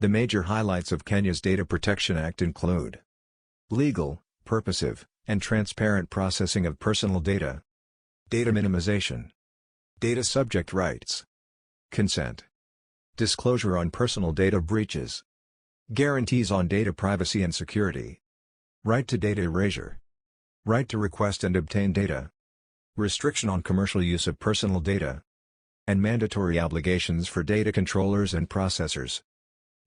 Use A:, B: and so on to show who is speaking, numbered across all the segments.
A: The major highlights of Kenya's Data Protection Act include legal, purposive, and transparent processing of personal data, data minimization, data subject rights, consent, disclosure on personal data breaches, guarantees on data privacy and security, right to data erasure, right to request and obtain data, restriction on commercial use of personal data, and mandatory obligations for data controllers and processors.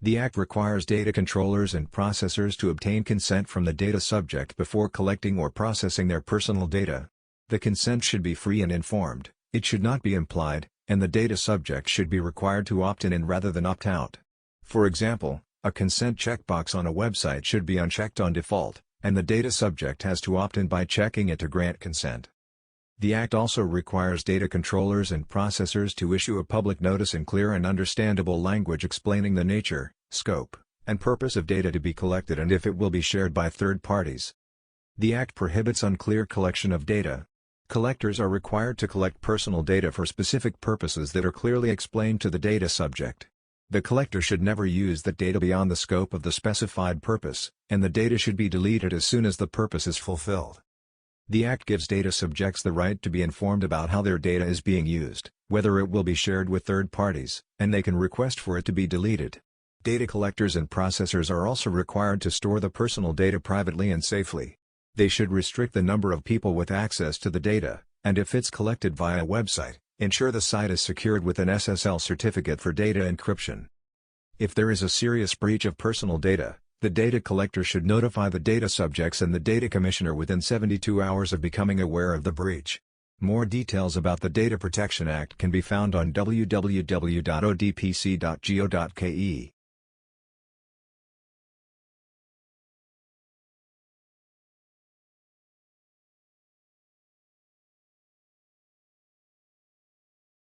A: The Act requires data controllers and processors to obtain consent from the data subject before collecting or processing their personal data. The consent should be free and informed, it should not be implied, and the data subject should be required to opt in rather than opt out. For example, a consent checkbox on a website should be unchecked on default, and the data subject has to opt in by checking it to grant consent. The Act also requires data controllers and processors to issue a public notice in clear and understandable language explaining the nature, scope, and purpose of data to be collected and if it will be shared by third parties. The Act prohibits unclear collection of data. Collectors are required to collect personal data for specific purposes that are clearly explained to the data subject. The collector should never use that data beyond the scope of the specified purpose, and the data should be deleted as soon as the purpose is fulfilled. The Act gives data subjects the right to be informed about how their data is being used, whether it will be shared with third parties, and they can request for it to be deleted. Data collectors and processors are also required to store the personal data privately and safely. They should restrict the number of people with access to the data, and if it's collected via a website, ensure the site is secured with an SSL certificate for data encryption. If there is a serious breach of personal data, the data collector should notify the data subjects and the data commissioner within 72 hours of becoming aware of the breach. More details about the Data Protection Act can be found on www.odpc.go.ke.